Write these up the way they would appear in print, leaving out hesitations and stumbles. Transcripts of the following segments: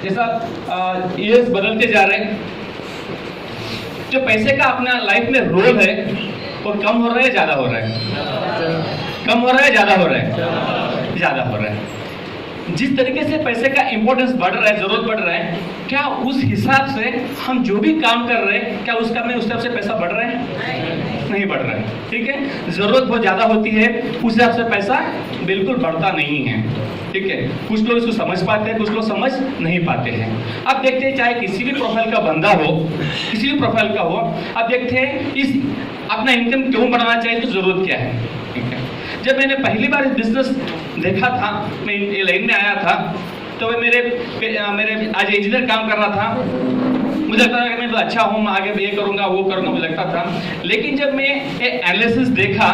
जैसा ईयर्स बदलते जा रहे हैं, जो पैसे का अपना लाइफ में रोल है वो कम हो रहा है, ज्यादा हो रहा है? कम हो रहा है, ज्यादा हो रहा है? ज्यादा हो रहा है। जिस तरीके से पैसे का इंपॉर्टेंस बढ़ रहा है, जरूरत बढ़ रहा है, क्या उस हिसाब से हम जो भी काम कर रहे हैं, क्या उसका में उस हिसाब से पैसा बढ़ रहा है? नहीं बढ़ रहा है। ठीक है, जरूरत बहुत ज्यादा होती है, उस हिसाब से पैसा बिल्कुल बढ़ता नहीं है। ठीक है, कुछ लोग इसको समझ पाते हैं, कुछ लोग समझ नहीं पाते हैं। अब देखते हैं, चाहे किसी भी प्रोफाइल का बंदा हो, किसी भी प्रोफाइल का हो, अब देखते हैं इस अपना इनकम क्यों बढ़ाना चाहिए, तो जरूरत क्या है। ठीक है, जब मैंने पहली बार बिजनेस देखा था, मैं ये लाइन में आया था, तो वे मेरे आज इंजीनियर काम कर रहा था, मुझे लगता था कि मैं तो अच्छा हूँ, मैं आगे ये करूँगा वो करूँगा, मुझे लगता था। लेकिन जब मैं ये एनालिसिस देखा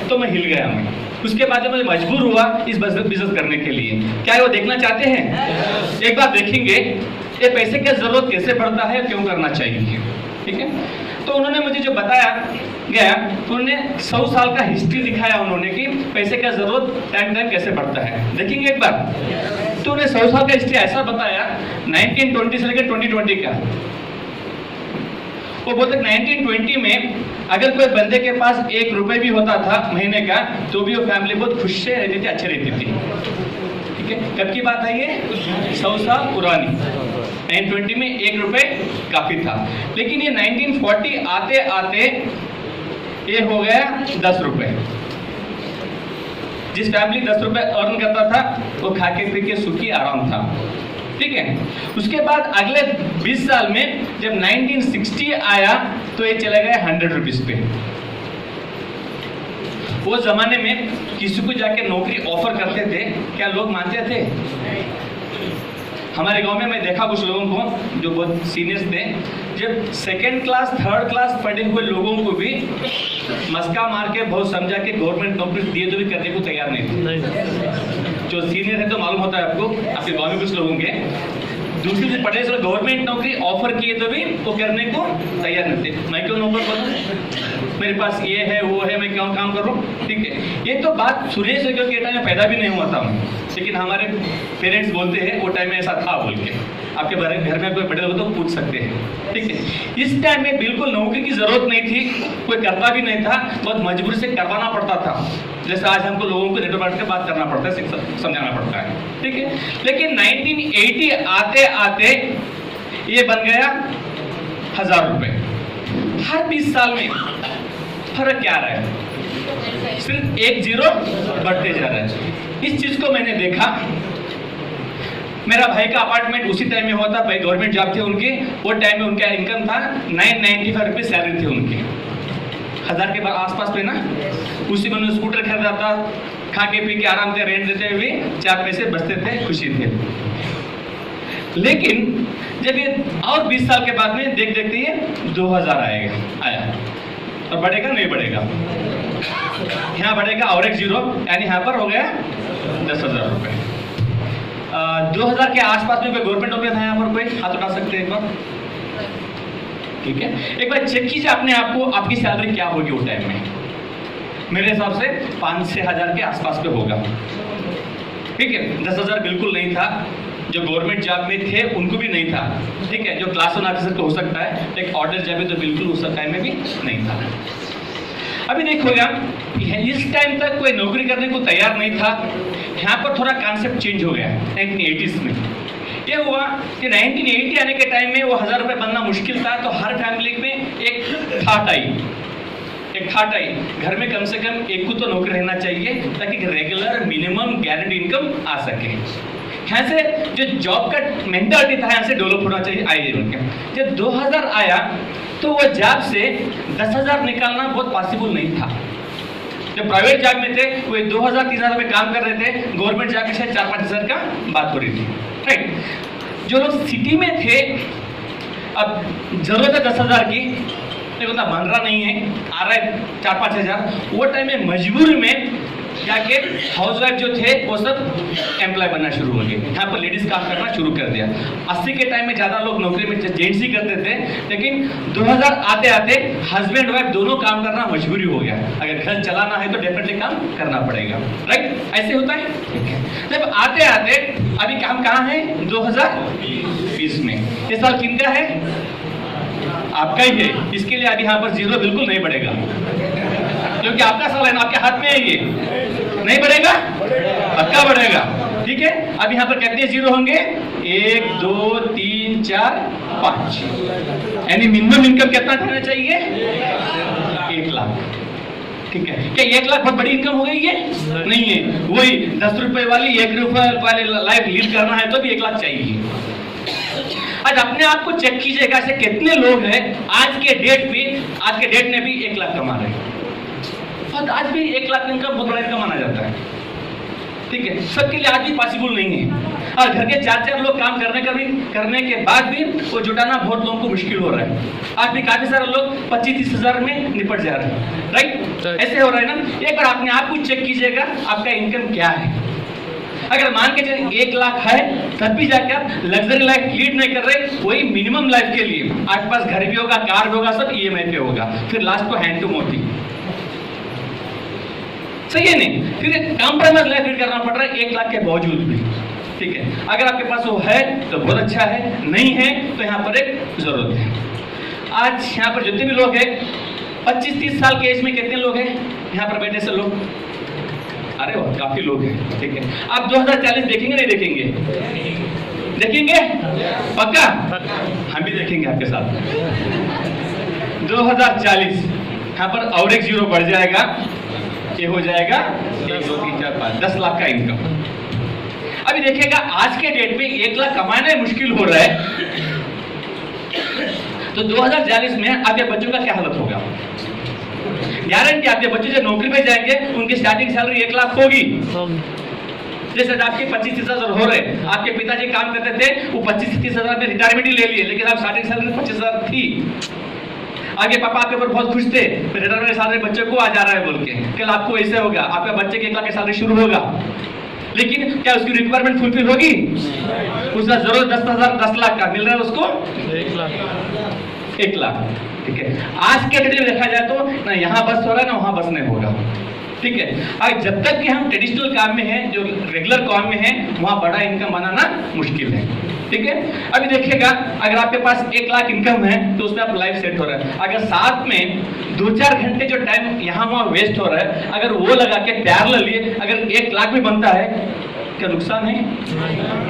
तो मैं हिल गया। मैं उसके बाद मुझे मजबूर हुआ इस बिजनेस करने के लिए। क्या वो देखना चाहते हैं? एक बार देखेंगे ये पैसे की जरूरत कैसे पड़ता है, क्यों करना चाहिए। ठीक है, तो उन्होंने मुझे जो बताया गया, उन्होंने 100 साल का हिस्ट्री दिखाया उन्होंने कि पैसे का जरूरत टाइम कैसे बढ़ता है। देखेंगे एक बार, तो उन्हें 100 साल का हिस्ट्री ऐसा बताया 1920 से लेकर 2020 का। वो बोलते 1920 में अगर कोई बंदे के पास 1 रुपए भी होता था महीने का, तो भी वो फैमिली बहुत खुश से रहती थी, अच्छी रहती थी। ठीक है, कब की बात है ये? 100 साल पुरानी। 1920 में 1 रुपए काफी था, लेकिन ये 1940 आते आते ये हो गया 10 रुपए। जिस फैमिली 10 रुपए अर्न करता था वो खा के पी के सुखी आराम था। ठीक है, उसके बाद अगले 20 साल में जब 1960 आया तो ये चले गए 100 रुपीज पे। वो जमाने में किसी को जाके नौकरी ऑफर करते थे, क्या लोग मानते थे? हमारे गांव में मैं देखा कुछ लोगों को जो बहुत सीनियर्स थे, जब 2nd क्लास 3rd क्लास पढ़े हुए लोगों को भी मस्का मार के बहुत समझा के गवर्नमेंट नौकरी दिए तो भी करने को तैयार नहीं थे। जो सीनियर है तो मालूम होता है आपको, आपके गांव में कुछ लोगों के दूसरी से पढ़े से गवर्नमेंट नौकरी ऑफर किए तो भी वो करने को तैयार नहीं थे। मैं क्यों नौकर बनूं, मेरे पास ये है वो है, मैं क्यों काम करूं। ठीक है, ये तो बात सुने से, क्योंकि टाइम में पैदा भी नहीं हुआ था मैं, लेकिन हमारे पेरेंट्स बोलते हैं वो टाइम में ऐसा था बोल के। आपके घर में कोई बड़े लोग तो पूछ सकते हैं। ठीक है, इस टाइम में बिल्कुल नौकरी की जरूरत नहीं थी, कोई करता भी नहीं था, बहुत मजबूरी से करवाना पड़ता था। जैसे आज हमको लोगों को नेटवर्क बैठ के बात करना पड़ता है, समझाना पड़ता है। ठीक है, लेकिन 1980 आते आते ये बन गया 1000 रुपए। हर 20 साल में फर्क क्या रहा है? सिर्फ 1 जीरो बढ़ते जा रहा है। इस चीज को मैंने देखा। मेरा भाई का अपार्टमेंट उसी टाइम में हुआ था, भाई गवर्नमेंट जॉब थे उनकी, वो टाइम में उनका इनकम था 995 रुपये सैलरी थी उनकी, 1000 के आसपास पे ना। उसी में उन्होंने स्कूटर खरीदा था, खा के पी के आराम से रेंट देते हुए 4 पैसे बचते थे, खुशी थे। लेकिन जब ये और 20 साल के बाद में देखते ये 2000 आया, और बढ़ेगा नहीं बढ़ेगा? यहाँ बढ़ेगा और 1 जीरो, यानी यहाँ पर हो गया 10,000 रुपये। 2000 के आसपास में कोई गवर्नमेंट नौकरी था यहाँ पर? कोई हाथ उठा सकते हैं एक बार? ठीक है, एक बार चेक कीजिए अपने आप को, आपकी सैलरी क्या होगी वो टाइम में। मेरे हिसाब से 5 से 1000 के आसपास पे होगा। ठीक है, 10,000 बिल्कुल नहीं था। जो गवर्नमेंट जॉब में थे उनको भी नहीं था। ठीक है, जो क्लास 1 ऑफिसर को हो सकता है, एक ऑर्डर जॉब में तो बिल्कुल उस टाइम में भी नहीं था। अभी देखोगा इस टाइम तक कोई नौकरी करने को तैयार नहीं था। यहाँ पर थोड़ा कॉन्सेप्ट चेंज हो गया 1980s में। ये हुआ कि 1980 आने के टाइम में वो 1000 रुपये बनना मुश्किल था, तो हर फैमिली में एक ठाट आई, घर में कम से कम एक को तो नौकरी रहना चाहिए, ताकि रेगुलर मिनिमम गारंटी इनकम आ सके। यहाँ से जो जॉब का मेंटालिटी था यहाँ से डेवलप होना चाहिए आइए उनके। जब 2000 आया तो वो जॉब से 10,000 निकालना बहुत पॉसिबल नहीं था। जो प्राइवेट जॉब में थे वो 2,000-3,000 में काम कर रहे थे, गवर्नमेंट जॉब में शायद 4-5 हज़ार का बात हो रही थी। राइट, जो लोग सिटी में थे, अब जरूरत है 10,000 की, नहीं बता बन रहा नहीं है, आ रहा है 4-5 हज़ार, वो टाइम में मजबूरी में जाके हाउसवाइफ जो थे वो सब एम्प्लॉय बनना शुरू हो गए। यहाँ पर लेडीज काम करना शुरू कर दिया। 80 के टाइम में ज़्यादा लोग नौकरी में जेंट्स ही करते थे, लेकिन 2000 आते आते हस्बैंड वाइफ दोनों काम करना मजबूरी हो गया। अगर घर चलाना है तो डेफिनेटली काम करना पड़ेगा। राइट, ऐसे होता है। जब आते आते अभी काम कहाँ है? 2000 20 में। ये साल किनका है? आपका ही है। इसके लिए अब यहाँ पर जीरो बिल्कुल नहीं बढ़ेगा, क्योंकि आपका साल है ना, आपके हाथ में है ये। नहीं बढ़ेगा? पक्का बढ़ेगा। ठीक है, अब यहाँ पर कितने जीरो होंगे? 1 2 3 4 5, यानी मिनिमम इनकम कितना होना चाहिए? 1 लाख। ठीक है, क्या 1 लाख बहुत बड़ी इनकम हो गई है? नहीं है। वही 10 रुपए वाली 1 रुपए वाली लाइफ लीड करना है तो भी 1 लाख चाहिए। आज अपने आप को चेक कीजिएगा, ऐसे कितने लोग हैं आज के डेट में भी 1 लाख कमा रहे हैं। और आज भी 1 लाख इनकम बहुत बड़ा इनकम माना जाता है। ठीक है, सबके लिए आज भी पॉसिबल नहीं है। और घर के 4 लोग काम करने के बाद भी वो जुटाना बहुत लोगों को मुश्किल हो रहा है। आज भी काफी सारे लोग 25-30 हजार में निपट जा रहे हैं। राइट, ऐसे हो रहा है ना। एक बार अपने आप को चेक कीजिएगा, आपका इनकम क्या है। अगर मान के चलिए 1 लाख है, तब भी जाके आप लग्जरी लाइफ लीड नहीं कर रहे, वही मिनिमम लाइफ के लिए आपके पास घर भी होगा, कार भी होगा, सब EMI पे होगा, फिर लास्ट को हैंड टू मोती। सही है नहीं? फिर कॉम्प्रोमाइज लाइफ लीड करना पड़ रहा है 1 लाख के बावजूद भी। ठीक है, अगर आपके पास वो है तो बहुत अच्छा है, नहीं है तो यहाँ पर एक जरूरत है। आज यहाँ पर जितने भी लोग हैं 25-30 साल के एज में कितने लोग हैं यहाँ पर बैठे से लोग? अरे वाह, काफी लोग हैं। ठीक है, आप 2040 देखेंगे नहीं देखेंगे? देखेंगे पक्का? हम भी देखेंगे आपके साथ। 2040 यहाँ पर और एक जीरो बढ़ जाएगा, ये हो जाएगा 1 2 3 4 5 10 लाख का इनकम। अभी देखिएगा आज के डेट में 1 लाख कमाना मुश्किल हो रहा है, तो 2040 में आपके बच्चों का क्या हालत होगा? गारंटी आपके बच्चे जो नौकरी पे जाएंगे उनकी स्टार्टिंग सैलरी 1 लाख होगी। जैसे आपके 25-30 हजार हो रहे, आपके पिताजी काम करते थे, वो 25-30 हजार में रिटायरमेंट ही ले लिए, लेकिन आप स्टार्टिंग सैलरी 25 हजार थी। आगे पापा आपके ऊपर बहुत खुश थे, रिटायरमेंट सैलरी बच्चे को आ जा रहा है बोल के, कल आपको ऐसे होगा, आपके बच्चे के 1 लाख की सैलरी शुरू होगा, लेकिन क्या उसकी रिक्वायरमेंट फुलफिल होगी? उसका जरूरत 10 लाख का मिल रहा है उसको 1 लाख। ठीक है, आज के डेट में देखा जाए तो ना यहाँ बस हो रहा है ना वहां बस नहीं होगा। ठीक है, आज जब तक कि हम ट्रेडिशनल काम में हैं, जो रेगुलर काम में हैं, वहां बड़ा इनकम बनाना मुश्किल है। ठीक है, अभी देखिएगा अगर आपके पास 1 लाख इनकम है तो उसमें आप लाइफ सेट हो रहा है। अगर साथ में 2-4 घंटे जो टाइम यहाँ वहां वेस्ट हो रहा है, अगर वो लगा के पैरेलली अगर 1 लाख भी बनता है, क्या नुकसान है?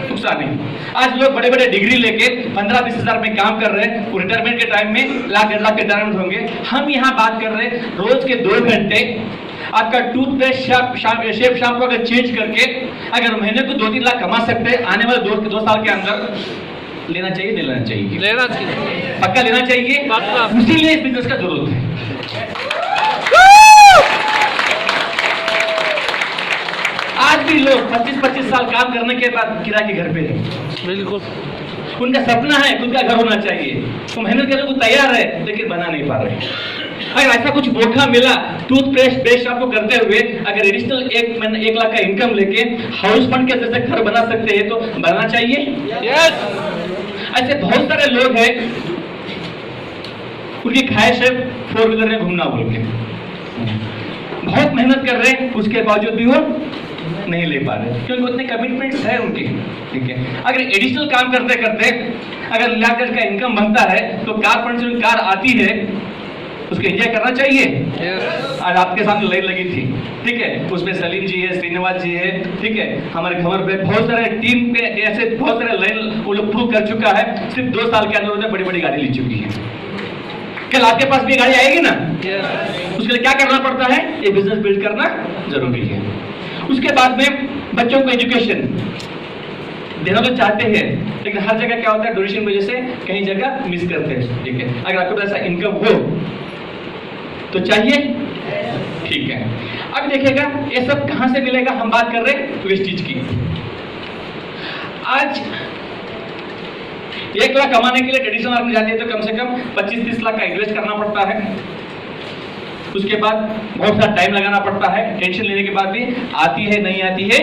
नुकसान नहीं। आज लोग बड़े बड़े डिग्री लेके 15-20 हजार में काम कर रहे हैं, रिटायरमेंट के टाइम में लाख 1.5 लाख के रिटायरमेंट होंगे। हम यहाँ बात कर रहे हैं रोज के 2 घंटे आपका टूथपेस्ट शेप शैम्पू अगर चेंज करके अगर महीने को 2-3 लाख कमा सकते हैं, आने वाले 2 साल के अंदर लेना चाहिए, नहीं लेना चाहिए? लेना चाहिए, पक्का लेना चाहिए। इसीलिए इस बिजनेस का जरूरत है। आज भी लोग 25-25 साल काम करने के बाद किराए के घर पे हैं। बिल्कुल, उनका सपना है खुद का घर होना चाहिए, वो मेहनत करने को तैयार है, लेकिन बना नहीं पा रहे। अगर ऐसा कुछ मौका मिला टूथपेस्ट बेस्ट आपको करते हुए, अगर एडिशनल 1 लाख का इनकम लेके हाउस फंड के जैसे घर बना सकते हैं तो बनाना चाहिए। यस, ऐसे बहुत सारे लोग हैं उनकी ख्वाहिश है 4 व्हीलर में घूमना बोल के, बहुत मेहनत कर रहे हैं, उसके बावजूद भी वो नहीं ले पा रहे क्योंकि उतने कमिटमेंट्स है उनके। ठीक है, अगर एडिशनल काम करते करते अगर लाख का इनकम बनता है तो कार फंड से कार आती है, उसको एंजॉय करना चाहिए। आज आपके सामने लाइन लगी थी, ठीक है, उसमें सलीम जी है, श्रीनिवास जी है, ठीक है, हमारे खबर पे बहुत सारे टीम पे ऐसे बहुत सारे लाइन वो लोग प्रूव कर चुका है। सिर्फ 2 साल के अंदर उन्होंने बड़ी बड़ी गाड़ी ली चुकी है। कल आपके पास भी गाड़ी आएगी ना, उसके लिए क्या करना पड़ता है? ये बिजनेस बिल्ड करना जरूरी है। उसके बाद में बच्चों को एजुकेशन देना तो चाहते हैं, लेकिन हर जगह क्या होता है डोनेशन की वजह से कहीं जगह मिस करते हैं। ठीक है, अगर आपके पास ऐसा इनकम हो तो चाहिए। ठीक है, अब देखिएगा ये सब कहां से मिलेगा। हम बात कर रहे हैं वेस्टेज की। आज 1 लाख कमाने के लिए ट्रेडिशनल आर्मी जाती है तो कम से कम 25-30 लाख का इन्वेस्ट करना पड़ता है। उसके बाद बहुत सारा टाइम लगाना पड़ता है, टेंशन लेने के बाद भी आती है नहीं आती है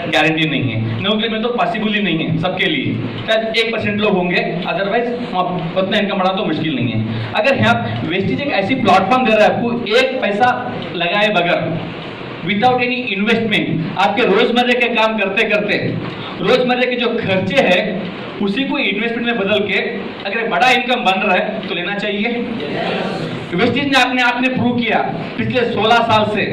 गारंटी नहीं है। नौकरी में तो पॉसिबल ही नहीं है सबके लिए, शायद 1% लोग होंगे, अदरवाइज उतना इनकम बढ़ा तो मुश्किल नहीं है। अगर यहाँ वेस्टेज एक ऐसी प्लेटफॉर्म दे रहा है आपको 1 पैसा लगाए बगैर, विदाउट एनी इन्वेस्टमेंट, आपके रोजमर्रा के काम करते करते रोजमर्रा के जो खर्चे हैं उसी को इन्वेस्टमेंट में बदल के अगर बड़ा इनकम बन रहा है तो लेना चाहिए। वेस्टीज ने अपने आप ने प्रूव किया पिछले 16 साल से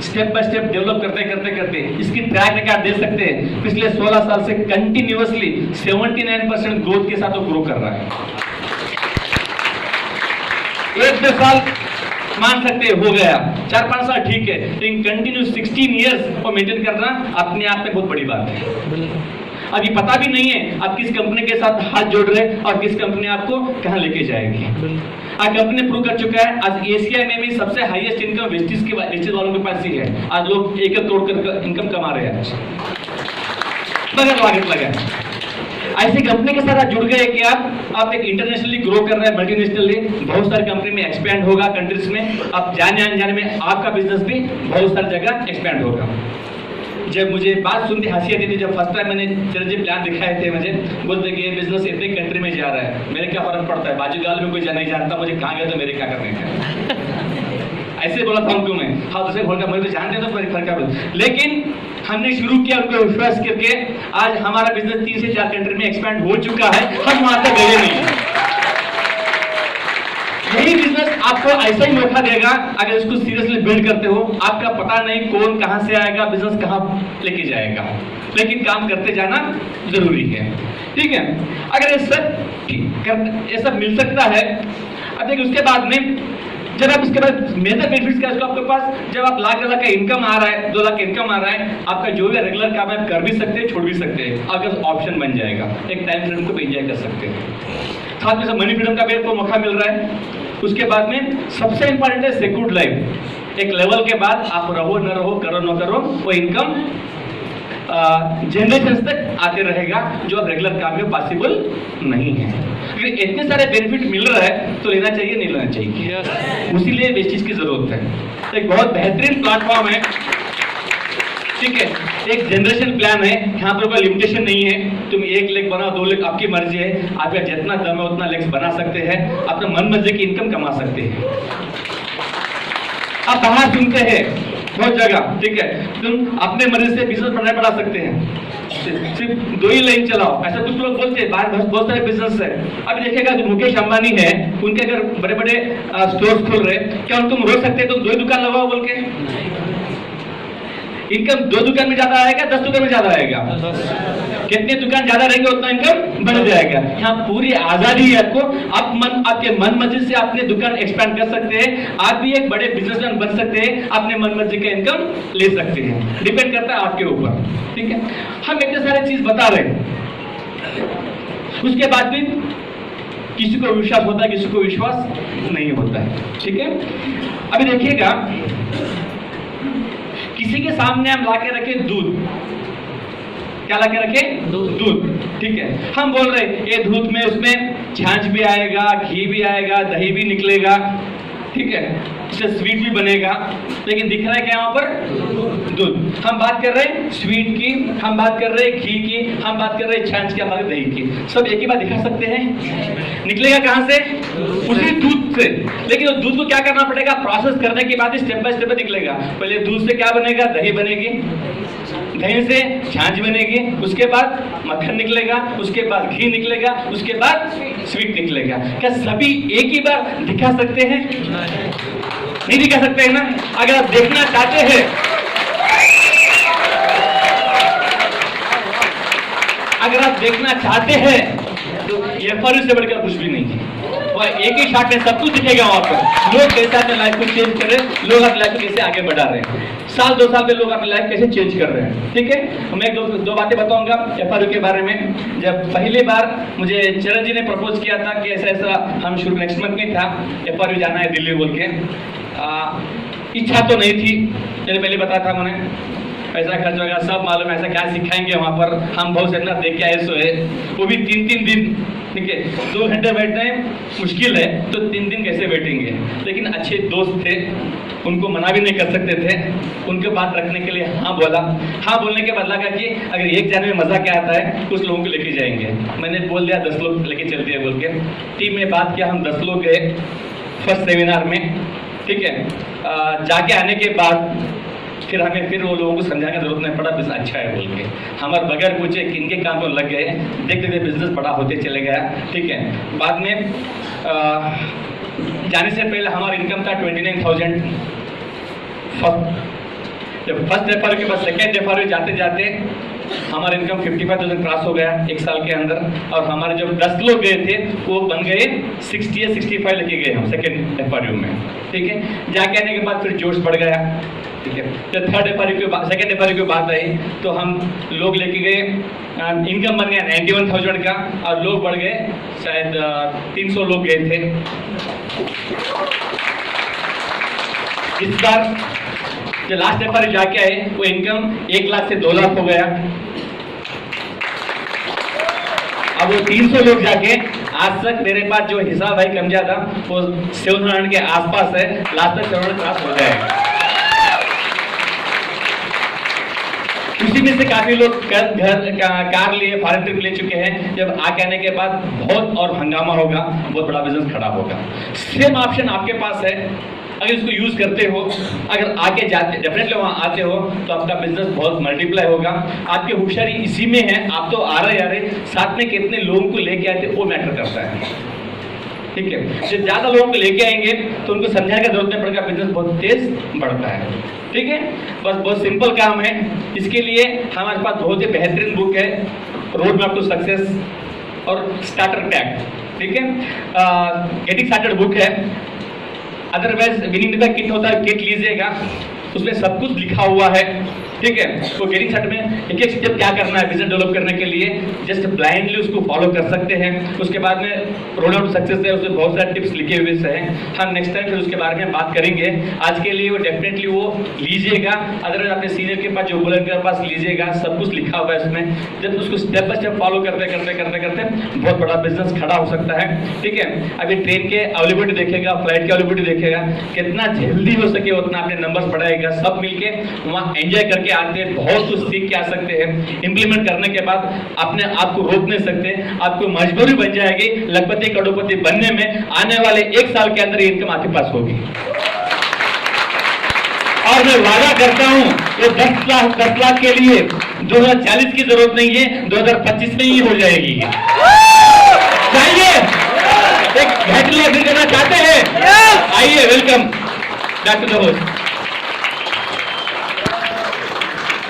स्टेप बाय स्टेप डेवलप करते इसकी ट्रैक रिकॉर्ड दे सकते हैं। पिछले 16 साल से कंटिन्यूअसली 79% ग्रोथ के साथ वो ग्रो कर रहा है। 1-2 साल मान सकते हो गया, 4-5 साल ठीक है, लेकिन कंटिन्यू 16 इयर्स को मेंटेन करना अपने आप में बहुत बड़ी बात है। अभी पता भी नहीं है आप किस कंपनी के साथ हाथ जोड़ रहे और किस कंपनी आपको कहां लेके जाएगी। आज कंपनी प्रूव कर चुका है, आज एशिया में भी सबसे हाईएस्ट इनकम वेस्टीज वालों के पास ही है। आज लोग 1 करोड़ का इनकम कमा रहे हैं। मगर लागत लगा ऐसी कंपनी के साथ आप जुड़ गए कि आप एक इंटरनेशनली ग्रो कर रहे हैं, मल्टीनेशनली बहुत सारी कंपनी में एक्सपेंड होगा, कंट्रीज में आप जाने में आपका बिजनेस भी बहुत सारी जगह एक्सपेंड होगा। जब मुझे बात सुनती हंसी आती थी, जब फर्स्ट टाइम मैंने चिरंजीव प्लान दिखाए थे, मुझे बोलते कि ये बिजनेस इतने कंट्री में जा रहा है, मेरे क्या फर्क पड़ता है, बाजूगाल में कोई नहीं जानता मुझे कहाँ गया तो मेरे क्या करने का। ऐसे बोला था उनको मैं, हाँ दूसरे घर का मुझे जानते तो मेरे फर्क क्या। लेकिन हमने शुरू किया उनको विश्वास करके, आज हमारा बिजनेस 3 से 4 कंट्री में एक्सपेंड हो चुका है, हम वहां तक गए नहीं। यही बिजनेस आपको ऐसा ही मौका देगा अगर इसको सीरियसली बिल्ड करते हो। आपका पता नहीं कौन कहां से आएगा, बिजनेस कहां लेके जाएगा, लेकिन काम करते जाना जरूरी है। ठीक है, अगर ये सब मिल सकता है। अब देखिए उसके बाद में जब आप इसके बाद मेजर बेनिफिट्स क्या है आपके पास, जब आप लाख का इनकम आ रहा है, 2 लाख इनकम आ रहा है, आपका जो भी रेगुलर काम है आप कर भी सकते हैं, छोड़ भी सकते हैं, अगर ऑप्शन बन जाएगा। एक टाइम फ्रेम को एंजॉय कर सकते हैं, साथ में मनी फ्रीडम का भी आपको मौका मिल रहा है। उसके बाद में सबसे इंपॉर्टेंट है सिक्योर्ड लाइफ। एक लेवल के बाद आप रहो न रहो, करो न करो, वो इनकम जनरेशन तक आते रहेगा, जो अब रेगुलर काम में पॉसिबल नहीं है। इतने सारे बेनिफिट मिल रहा है तो लेना चाहिए, नहीं लेना चाहिए, उसीलिए वेस्टीज की जरूरत है। एक बहुत बेहतरीन प्लेटफॉर्म है, ठीक है, एक जनरेशन प्लान है, यहाँ पर कोई लिमिटेशन नहीं है। तुम 1 लाख बनाओ, 2 लाख, आपकी मर्जी है, आपका जितना दम है उतना लाख बना सकते हैं, अपना मन मर्जी की इनकम कमा सकते हैं। आप बाहर सुनते हैं बहुत जगह, ठीक है, तुम अपने मर्जी से बिजनेस बढ़ा सकते हैं, सिर्फ 2 ही लाइन चलाओ, ऐसा कुछ लोग बोलते हैं। बाहर बहुत सारे बिजनेस है। अब देखिएगा जो मुकेश अंबानी है, उनके अगर बड़े बड़े स्टोर्स खोल रहे, क्या तुम रोक सकते हैं तुम 2 ही दुकान लगाओ बोल के? इनकम 2 दुकान में ज्यादा आएगा, 10 दुकान में ज्यादा आएगा? कितने दुकान ज्यादा रहेंगे उतना इनकम बढ़ जाएगा। यहाँ पूरी आजादी है आपको, आपके मन मर्जी से अपने दुकान एक्सपेंड कर सकते हैं, आप भी एक बड़े बिजनेसमैन बन सकते हैं, अपने मन मर्जी का इनकम ले सकते हैं, डिपेंड करता है आपके ऊपर। ठीक है, हम इतने सारे चीज बता रहे हैं, उसके बाद भी किसी को विश्वास होता है, किसी को विश्वास नहीं होता है। ठीक है, अभी देखिएगा किसी के सामने हम लाके रखे दूध, क्या लाके रखे? दूध। ठीक है, हम बोल रहे ये दूध में उसमें छाछ भी आएगा, घी भी आएगा, दही भी निकलेगा, ठीक है, इससे स्वीट भी बनेगा, लेकिन दिख रहा है क्या वहां पर? दूध। हम बात कर रहे हैं स्वीट की, हम बात कर रहे हैं घी की, हम बात कर रहे हैं छाछ की, हमारे दही की, सब एक ही बात दिखा सकते हैं। निकलेगा कहां से? उसी दूध से। लेकिन उस दूध को क्या करना पड़ेगा? प्रोसेस करने के बाद स्टेप बाय स्टेप निकलेगा। पहले दूध से क्या बनेगा? दही बनेगी, दही से छाछ बनेगी, उसके बाद मक्खन निकलेगा, उसके बाद घी निकलेगा, उसके बाद स्वीट निकलेगा। क्या सभी एक ही बार दिखा सकते हैं? नहीं दिखा सकते हैं ना। अगर आप देखना चाहते हैं, अगर आप देखना चाहते हैं तो एफआरयू से बढ़कर कुछ भी नहीं है, और एक ही शॉट में सब कुछ दिखेगा वहां पर। लोग कैसे अपने लाइफ को चेंज कर रहे हैं, लोग अपनी लाइफ को कैसे आगे बढ़ा रहे हैं, 1-2 साल में लोग अपनी लाइफ कैसे चेंज कर रहे हैं। ठीक है, मैं दो बातें बताऊंगा एफआरयू के बारे में। जब पहली बार मुझे चरण जी ने प्रपोज किया था कि ऐसा ऐसा, हम शुरू नेक्स्ट मंथ में था, एफआरयू जाना है दिल्ली बोल के, इच्छा तो नहीं थी, मैंने पहले बताया था, मैंने पैसा खर्च होगा, सब मालूम है, ऐसा क्या सिखाएंगे वहाँ पर, हम बहुत से देख के आए सो है, वो भी 3-3 दिन। ठीक है, 2 घंटे बैठना मुश्किल है, तो 3 दिन कैसे बैठेंगे। लेकिन अच्छे दोस्त थे, उनको मना भी नहीं कर सकते थे, उनके बात रखने के लिए हाँ बोला। हाँ बोलने के बाद लगा कि अगर एक जाने में मजा क्या आता है, कुछ लोगों को लेके जाएंगे। मैंने बोल दिया 10 लोग लेके चलते हैं बोल के, टीम में बात किया, हम 10 लोग गए फर्स्ट सेमिनार में। ठीक है, जाके आने के बाद फिर हमें फिर वो लोगों को समझाने की जरूरत नहीं पड़ा, बिजनेस अच्छा है बोल के। हमारे बगैर पूछे किनके काम पर लग गए, देखते देखते बिजनेस बड़ा होते चले गया। ठीक है, बाद में जाने से पहले हमारा इनकम था 29,000। जब फर्स्ट एफआर के बाद सेकेंड एफआर जाते जाते हमारा इनकम 55,000 क्रॉस हो गया एक साल के अंदर। और हमारे जब 10 लोग गए थे वो बन गए 60 या 65 लेके गए हम सेकेंड एफआर में। ठीक है, जाके आने के बाद फिर जोश बढ़ गया। ठीक है, जब थर्ड एफआर की सेकेंड एफआर की बात आई तो हम लोग लेके गए, इनकम बन गया 91,000 का और लोग बढ़ गए, शायद 300 लोग गए थे। इस बार जो लास्ट एफआर जाके आए वो इनकम 1 लाख से 2 लाख हो गया। अब वो 300 लोग जाके आज तक मेरे पास जो हिसाब है कम ज्यादा वो 700 के आसपास है, लास्ट तक 700 क्रॉस हो जाएगा। उसी में से काफी लोग कार लिए, फॉरेन ट्रिप ले चुके हैं। जब आके आने के बाद बहुत और हंगामा होगा, बहुत बड़ा बिजनेस खड़ा होगा। सेम ऑप्शन आपके पास है, अगर इसको यूज करते हो, अगर आगे जाते डेफिनेटली वहां आते हो तो आपका बिजनेस बहुत मल्टीप्लाई होगा। आपकी होशियारी इसी में है, आप तो आ रहे साथ में कितने लोगों को लेके आते वो मैटर करता है। ठीक है, जब ज्यादा लोगों को लेके आएंगे तो उनको समझाने का जरूरत नहीं पड़ेगा, बिजनेस बहुत तेज बढ़ता है। ठीक है, बस बहुत सिंपल काम है। इसके लिए हमारे पास बहुत ही बेहतरीन बुक है, रोड मैप टू सक्सेस और स्टार्टर पैक। ठीक है, गेटिंग स्टार्टेड बुक है। अदरवाइज विनिंग का किट होता है, किट लीजिएगा, उसमें सब कुछ लिखा हुआ है। ठीक है, तो गेटिंग स्टार्ट में एक एक स्टेप क्या करना है बिजनेस डेवलप करने के लिए, जस्ट ब्लाइंडली उसको फॉलो कर सकते हैं। उसके बाद में रोड आउट सक्सेस है, उसमें बहुत सारे टिप्स लिखे हुए हैं। हम नेक्स्ट टाइम फिर उसके बारे में बात करेंगे। आज के लिए वो डेफिनेटली वो लीजिएगा, अदरवाइज अपने सीनियर के पास जो बोले के पास लीजिएगा, सब कुछ लिखा हुआ है इसमें। जब उसको स्टेप बाय स्टेप फॉलो करते करते करते करते बहुत बड़ा बिजनेस खड़ा हो सकता है। ठीक है, अभी ट्रेन के अवेलेबिलिटी देखेगा, फ्लाइट की अवेलेबिलिटी देखेगा, कितना जल्दी हो सके उतना अपने नंबर्स बढ़ाएगा। सब मिलके वहाँ एंजॉय करके आते हैं, बहुत कुछ सीख के आ सकते हैं। इंप्लीमेंट करने के बाद अपने आप को रोक नहीं सकते, आपको मजबूरी बन जाएगी लखपति करोड़पति बनने में। आने वाले 1 साल के अंदर इनकम आपके पास होगी और मैं वादा करता हूं ये 10 लाख के लिए 2040 की जरूरत नहीं है, 2025 में ही हो जाएगी। चाहिए एक घाटी करना चाहते हैं, आइए, welcome back to the host.